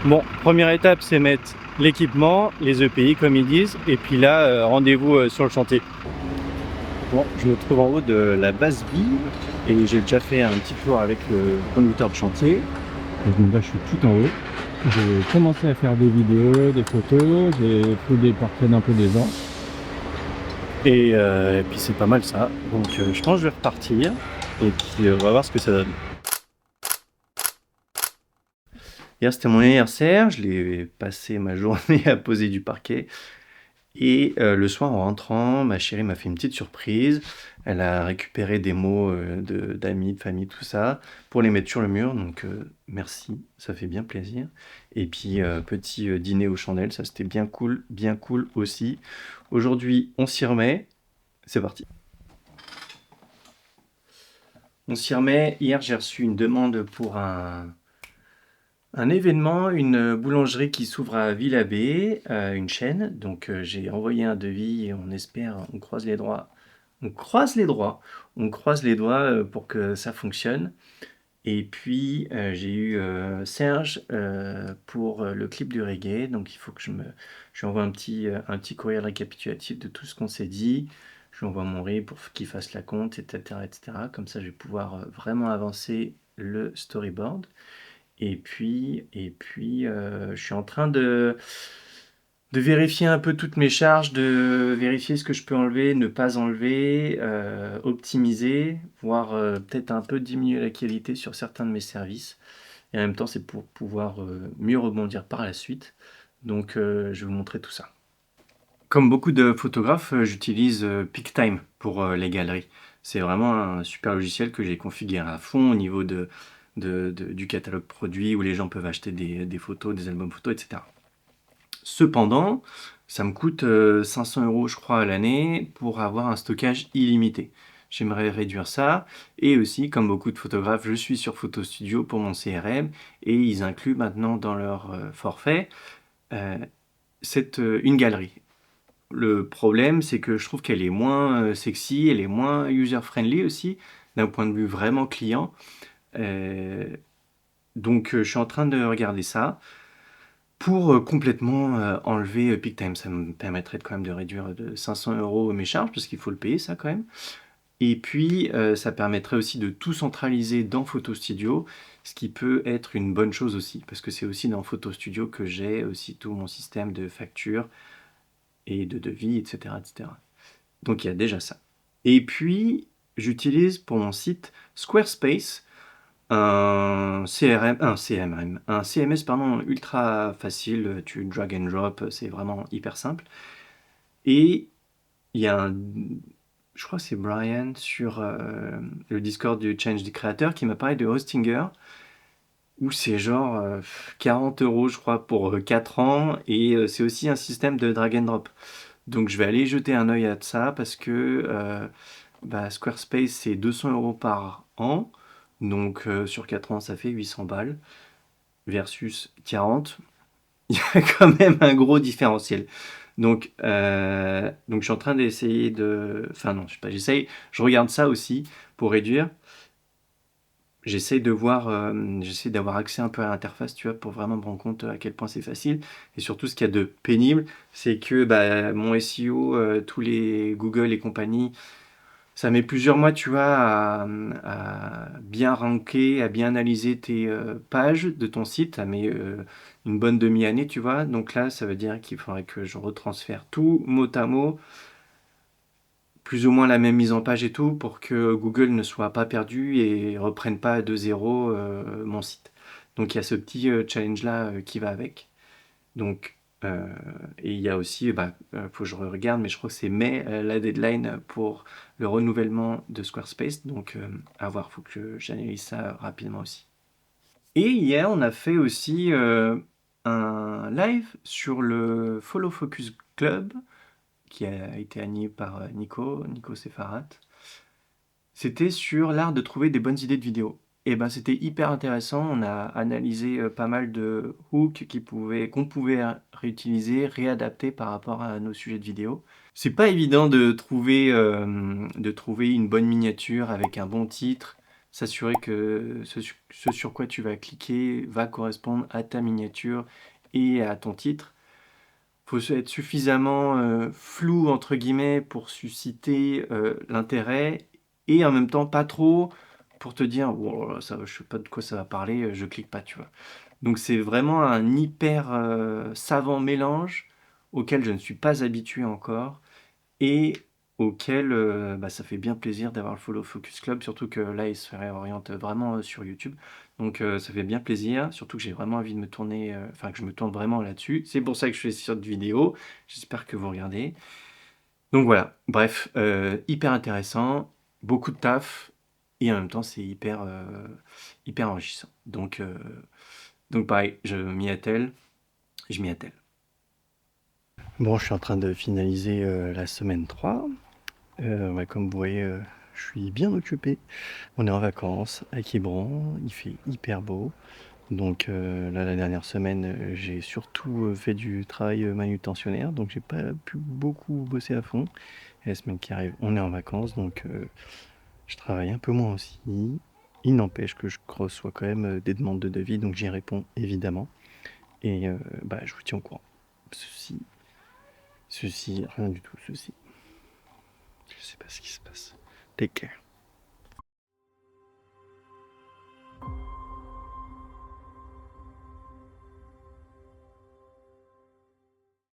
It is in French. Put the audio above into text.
Bon, première étape, c'est mettre l'équipement, les EPI comme ils disent, et puis là, rendez-vous sur le chantier. Bon, je me trouve en haut de la base bille et j'ai déjà fait un petit tour avec le conducteur de chantier. Et donc là, je suis tout en haut. J'ai commencé à faire des vidéos, des photos, j'ai fait des portraits d'un peu des gens. Et puis c'est pas mal ça. Donc je pense que je vais repartir et puis on va voir ce que ça donne. Hier c'était mon anniversaire, je l'ai passé ma journée à poser du parquet. Et le soir en rentrant, ma chérie m'a fait une petite surprise. Elle a récupéré des mots d'amis, de famille, tout ça, pour les mettre sur le mur. Donc merci, ça fait bien plaisir. Et puis petit dîner aux chandelles, ça c'était bien cool aussi. Aujourd'hui, on s'y remet. C'est parti. On s'y remet. Hier, j'ai reçu une demande pour un événement, une boulangerie qui s'ouvre à Villabé, une chaîne. Donc j'ai envoyé un devis et on espère, on croise les doigts. On croise les doigts. On croise les doigts pour que ça fonctionne. Et puis j'ai eu Serge pour le clip du reggae. Donc il faut que je lui envoie un petit courriel récapitulatif de tout ce qu'on s'est dit. Je lui envoie mon riz pour qu'il fasse la compte, etc., etc. Comme ça, je vais pouvoir vraiment avancer le storyboard. Et puis, je suis en train de vérifier un peu toutes mes charges, de vérifier ce que je peux enlever, ne pas enlever, optimiser, voire peut-être un peu diminuer la qualité sur certains de mes services. Et en même temps, c'est pour pouvoir mieux rebondir par la suite. Donc, je vais vous montrer tout ça. Comme beaucoup de photographes, j'utilise PicTime pour les galeries. C'est vraiment un super logiciel que j'ai configuré à fond au niveau du catalogue produit où les gens peuvent acheter des photos, des albums photos, etc. Cependant, ça me coûte 500 € je crois à l'année pour avoir un stockage illimité. J'aimerais réduire ça et aussi, comme beaucoup de photographes, je suis sur Photo Studio pour mon CRM et ils incluent maintenant dans leur forfait euh, une galerie. Le problème, c'est que je trouve qu'elle est moins sexy, elle est moins user-friendly aussi, d'un point de vue vraiment client. Euh, donc, je suis en train de regarder ça pour complètement enlever PicTime. Ça me permettrait quand même de réduire de 500 € mes charges, parce qu'il faut le payer ça quand même. Et puis, ça permettrait aussi de tout centraliser dans Photo Studio, ce qui peut être une bonne chose aussi, parce que c'est aussi dans Photo Studio que j'ai aussi tout mon système de facture et de devis, etc., etc. Donc il y a déjà ça. Et puis, j'utilise pour mon site Squarespace un CMS pardon, ultra facile, tu drag and drop, c'est vraiment hyper simple. Et il y a je crois que c'est Brian sur le Discord du Change the Creator qui m'a parlé de Hostinger, où c'est genre 40 € je crois pour 4 ans, et c'est aussi un système de drag and drop. Donc je vais aller jeter un œil à ça parce que Squarespace c'est 200 € par an. Donc sur 4 ans ça fait 800 balles versus 40. Il y a quand même un gros différentiel. Donc je suis en train d'essayer de... Enfin non, je sais pas, j'essaye, je regarde ça aussi pour réduire. J'essaie d'avoir accès un peu à l'interface, tu vois, pour vraiment me rendre compte à quel point c'est facile. Et surtout, ce qu'il y a de pénible, c'est que mon SEO, tous les Google et compagnie, ça met plusieurs mois, tu vois, à bien ranker, à bien analyser tes pages de ton site. Ça met une bonne demi-année, tu vois. Donc là, ça veut dire qu'il faudrait que je retransfère tout mot à mot, plus ou moins la même mise en page et tout, pour que Google ne soit pas perdu et reprenne pas de zéro mon site. Donc il y a ce petit challenge-là qui va avec. Donc, et il y a aussi, faut que je regarde, mais je crois que c'est mai la deadline pour le renouvellement de Squarespace. Donc, à voir, faut que j'analyse ça rapidement aussi. Et hier, on a fait aussi un live sur le Follow Focus Club qui a été animé par Nico Sefarat. C'était sur l'art de trouver des bonnes idées de vidéos. Et ben c'était hyper intéressant. On a analysé pas mal de hooks qu'on pouvait réutiliser, réadapter par rapport à nos sujets de vidéo. C'est pas évident de trouver une bonne miniature avec un bon titre, s'assurer que ce sur quoi tu vas cliquer va correspondre à ta miniature et à ton titre. Faut être suffisamment flou entre guillemets pour susciter l'intérêt et en même temps pas trop pour te dire wow, ça, je sais pas de quoi ça va parler, je clique pas, tu vois. Donc c'est vraiment un hyper savant mélange auquel je ne suis pas habitué encore et auquel bah, ça fait bien plaisir d'avoir le Follow Focus Club, surtout que là il se réoriente vraiment sur YouTube. Donc ça fait bien plaisir, surtout que j'ai vraiment envie de me tourner, enfin que je me tourne vraiment là-dessus. C'est pour ça que je fais cette vidéo. J'espère que vous regardez. Donc voilà, bref, hyper intéressant, beaucoup de taf, et en même temps c'est hyper enrichissant. Donc pareil, je m'y attelle. Bon, je suis en train de finaliser la semaine 3. Ouais, comme vous voyez, je suis bien occupé. On est en vacances à Quiberon, il fait hyper beau. Donc là, la dernière semaine, j'ai surtout fait du travail manutentionnaire, donc j'ai pas pu beaucoup bosser à fond. Et la semaine qui arrive, on est en vacances, donc je travaille un peu moins aussi. Il n'empêche que je reçois quand même des demandes de devis, donc j'y réponds évidemment. Et bah, je vous tiens au courant. Ceci, rien du tout, ceci. Je sais pas ce qui se passe. Take care.